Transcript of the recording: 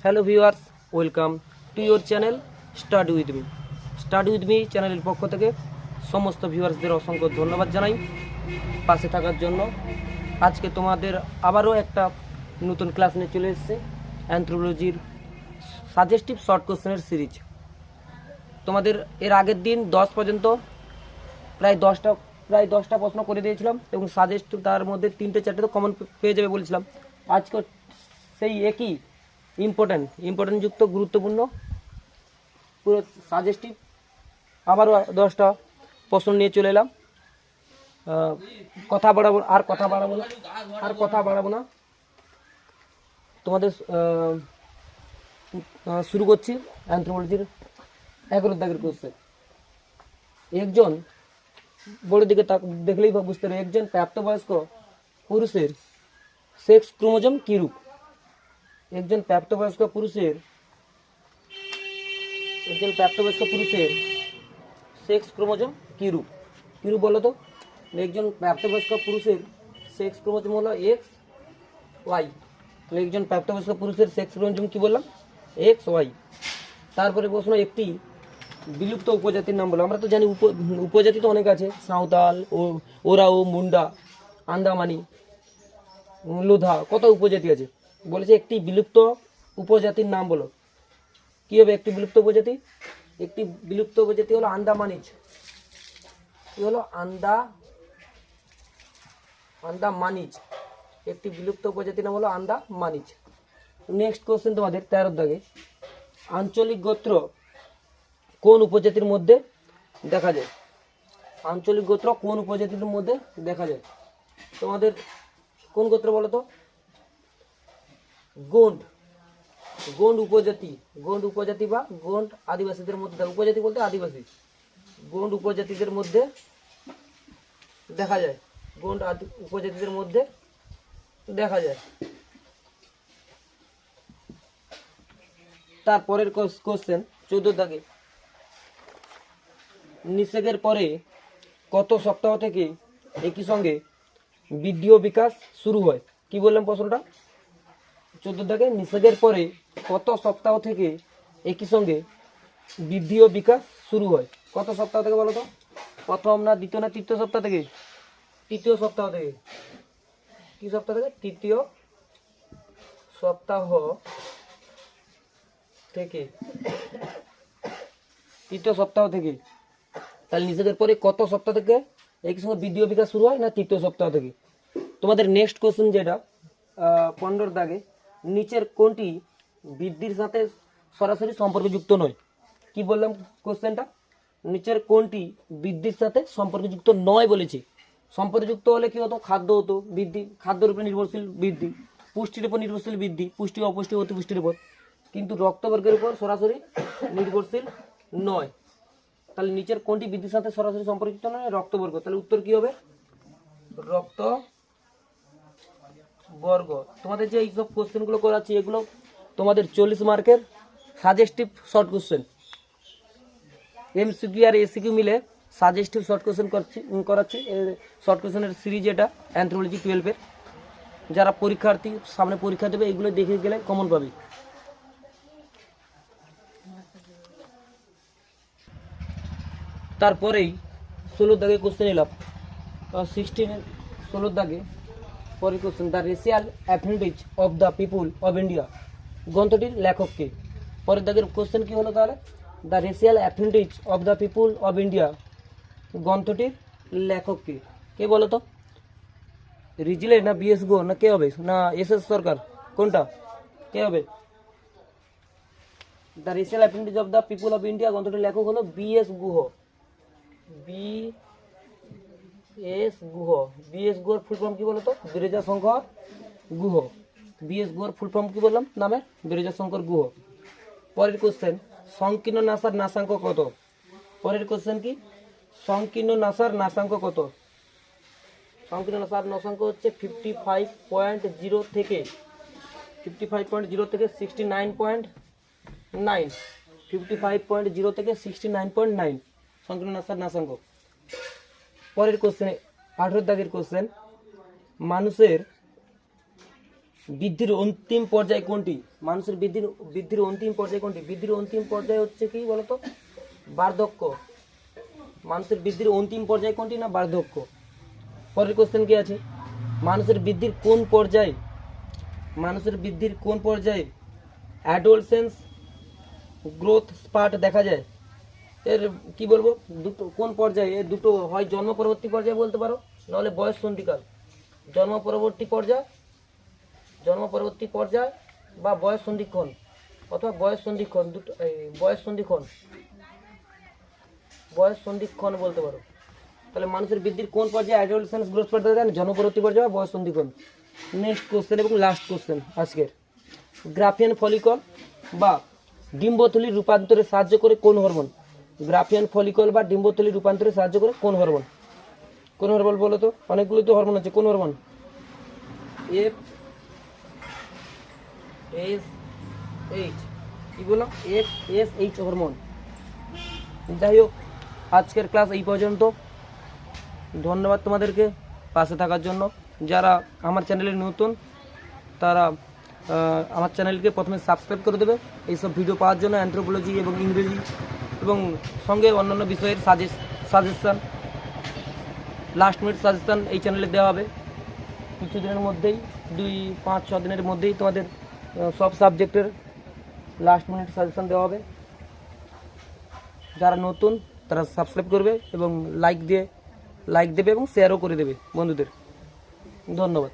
Hello viewers, welcome to your channel study with me. Study with me চ্যানেলের পক্ষ থেকে সমস্ত ভিউয়ার্সদের অসংখ্য ধন্যবাদ জানাই পাশে থাকার জন্য। আজকে তোমাদের আবারও একটা নতুন ক্লাস নিয়ে চলে এসেছে, অ্যানথ্রোপোলজির সাজেস্টিভ শর্ট কোশ্চেনের সিরিজ। তোমাদের এর আগের দিন 10 পর্যন্ত প্রায় দশটা প্রশ্ন করে দিয়েছিলাম এবং সাজেস্ট তার মধ্যে 3-4টে তো কমন পেয়ে যাবে বলেছিলাম। আজকে সেই একই ইম্পর্টেন্ট যুক্ত গুরুত্বপূর্ণ পুরো সাজেস্টিভ আবারও 10টা প্রশ্ন নিয়ে চলে এলাম। কথা বাড়াবো না, তোমাদের শুরু করছি অ্যানথ্রোপোলজির 11 দাগের কোশ্চেন। একজন বড় দিকে দেখলেই বুঝতে পারে, একজন প্রাপ্তবয়স্ক পুরুষের সেক্স ক্রোমোজোম কী রূপ? একজন প্রাপ্তবয়স্ক পুরুষের সেক্স ক্রোমোজোম কী রূপ বলো তো? একজন প্রাপ্তবয়স্ক পুরুষের সেক্স ক্রোমোজোম হলো এক্স ওয়াই। একজন প্রাপ্তবয়স্ক পুরুষের সেক্স ক্রোমোজোম কি বললাম? X Y. তারপরে প্রশ্ন, একটি বিলুপ্ত উপজাতির নাম বলো। আমরা তো জানি উপজাতি তো অনেক আছে, সাঁওতাল, ওরাও, মুন্ডা, আন্দামানি, লোধা, কত উপজাতি আছে। বলেছে একটি বিলুপ্ত উপজাতির নাম বলো। কি হবে একটি বিলুপ্ত উপজাতি? একটি বিলুপ্ত উপজাতি হলো আন্দামানিজ। কি হলো? আন্দামানিজ। একটি বিলুপ্ত উপজাতির নাম হলো আন্দামানিজ। নেক্সট কোশ্চেন তোমাদের 13 দাগে, আঞ্চলিক গোত্র কোন উপজাতির মধ্যে দেখা যায়? আঞ্চলিক গোত্র কোন উপজাতির মধ্যে দেখা যায়? তোমাদের কোন গোত্র বলো তো? গোন্ড উপজাতি বা গোন্ড আদিবাসীদের মধ্যে, উপজাতি বলতে আদিবাসী, গোন্ড উপজাতিদের মধ্যে দেখা যায়। উপজাতিদের মধ্যে দেখা যায়। তারপরের কোশ্চেন 14 দাগে, নিষেকের পরে কত সপ্তাহ থেকে একই সঙ্গে বৃদ্ধি ও বিকাশ শুরু হয়? কি বললাম প্রশ্নটা? 14 দাগে, নিষেকের পরে কত সপ্তাহ থেকে একই সঙ্গে বৃদ্ধি ও বিকাশ শুরু হয়? কত সপ্তাহ থেকে বলো তো? প্রথম না দ্বিতীয় না তৃতীয় সপ্তাহ থেকে? তৃতীয় সপ্তাহ থেকে। কি সপ্তাহ থেকে? তৃতীয় সপ্তাহ থেকে। তাহলে নিষেকের পরে কত সপ্তাহ থেকে একই সঙ্গে বৃদ্ধি ও বিকাশ শুরু হয়? না তৃতীয় সপ্তাহ থেকে। তোমাদের নেক্সট কোশ্চেন যেটা 15 দাগে, নিচের কোনটি বৃদ্ধির সাথে সরাসরি সম্পর্কযুক্ত নয়? কি বললাম কোশ্চেনটা? নিচের কোনটি বৃদ্ধির সাথে সম্পর্কযুক্ত নয় বলেছি। সম্পর্কযুক্ত হলে কি হতো? খাদ্য হতো বৃদ্ধি, খাদ্যের উপর নির্ভরশীল বৃদ্ধি, পুষ্টির উপর নির্ভরশীল বৃদ্ধি, পুষ্টি অপুষ্টি অতিপুষ্টির উপর, কিন্তু রক্তবর্গের উপর সরাসরি নির্ভরশীল নয়। তাহলে নিচের কোনটি বৃদ্ধির সাথে সরাসরি সম্পর্কিত নয়? রক্তবর্গ। তাহলে উত্তর কি হবে? রক্তবর্গ। তোমাদের যে এইসব কোশ্চেনগুলো করাচ্ছি, এগুলো তোমাদের 40 মার্কের সাজেস্টিভ শর্ট কোশ্চেন। এমসিকিউ আর এসিকিউ মিলে সাজেস্টিভ শর্ট কোশ্চেন করাচ্ছি। শর্ট কোশ্চেনের সিরিজ এটা অ্যানথ্রোপোলজি 12-এর। যারা পরীক্ষার্থী সামনে পরীক্ষা দেবে, এগুলো দেখে গেলে কমন পাবে। তারপরেই 16 দাগে কোশ্চেন এলাম। 16 দাগে পরের question, the racial affinities of the people of India গ্রন্থটির লেখককে। পরের দাগের কোশ্চেন কি হলো তাহলে? The racial affinities of the people of India গ্রন্থটির লেখককে। কে বলো তো? রিজলে না বিএস গো না কে হবে? না এস সরকার? কোনটা? কে হবে? The racial affinities of the people of India গ্রন্থটির লেখক হলো বিএস গুহ। বিএস গুহর ফুল ফর্ম কি বলতো? বিরজা শঙ্কর গুহ। বিএস গুহর ফুল ফর্ম কি বললাম নামে? বিরজা শঙ্কর গুহ। পরের কোশ্চেন, সংকীর্ণ নাসার নাসাঙ্ক কত? পরের কোশ্চেন কি? সংকীর্ণ নাসার নাসাঙ্ক কত? সংকীর্ণ নাসার নাসাঙ্ক হচ্ছে 55.0 থেকে 69.9। 55.0 থেকে 69.9 সংকীর্ণ নাসার নাসাঙ্ক। পরের কোশ্চেনে 18 দাগের কোশ্চেন, মানুষের বৃদ্ধির অন্তিম পর্যায় কোনটি? মানুষের বৃদ্ধির অন্তিম পর্যায় কোনটি? বৃদ্ধির অন্তিম পর্যায় হচ্ছে কি বলতো? বার্ধক্য। মানুষের বৃদ্ধির অন্তিম পর্যায় কোনটি? না বার্ধক্য। পরের কোশ্চেন কি আছে? মানুষের বৃদ্ধির কোন পর্যায়ে অ্যাডোলসেন্স গ্রোথ স্পার্ট দেখা যায়? এর কি বলবো, দুটো কোন পর্যায়ে? এর দুটো, হয় জন্ম পরবর্তী পর্যায়ে বলতে পারো, নাহলে বয়স সন্ধিকাল। জন্ম পরবর্তী পর্যায় বা বয়স সন্ধিক্ষণ, অথবা বয়স সন্ধিক্ষণ বলতে পারো। তাহলে মানুষের বৃদ্ধির কোন পর্যায়ে অ্যাডোলসেন্স গ্রোথ স্পার্ট দেখা যায়? জন্ম পরবর্তী পর্যায়ে বা বয়স সন্ধিক্ষণ। নেক্সট কোশ্চেন এবং লাস্ট কোশ্চেন আজকের। গ্রাফিয়ান ফলিকল বা ডিম্বথলির রূপান্তরে সাহায্য করে কোন হরমোন? গ্রাফিয়ান ফলিকল বা ডিম্বথলির রূপান্তরে সাহায্য করে কোন হরমোন? কোন হরমোন বলো তো? অনেকগুলো তো হরমোন আছে, কোন হরমোন? FSH, কি বললাম? FSH hormone. যাই হোক, আজকের ক্লাস এই পর্যন্ত। ধন্যবাদ তোমাদেরকে পাশে থাকার জন্য। যারা আমার চ্যানেলে নতুন, তারা আমার চ্যানেলকে প্রথমে সাবস্ক্রাইব করে দেবে এইসব ভিডিও পাওয়ার জন্য। অ্যানথ্রোপোলজি এবং ইংরেজি এবং সঙ্গে অন্যান্য বিষয়ের সাজেশান, লাস্ট মিনিট সাজেশান এই চ্যানেলে দেওয়া হবে। কিছুদিনের মধ্যেই, 2-5-6 দিনের মধ্যেই তোমাদের সব সাবজেক্টের লাস্ট মিনিট সাজেশান দেওয়া হবে। যারা নতুন তারা সাবস্ক্রাইব করবে এবং লাইক দেবে এবং শেয়ারও করে দেবে বন্ধুদের। ধন্যবাদ।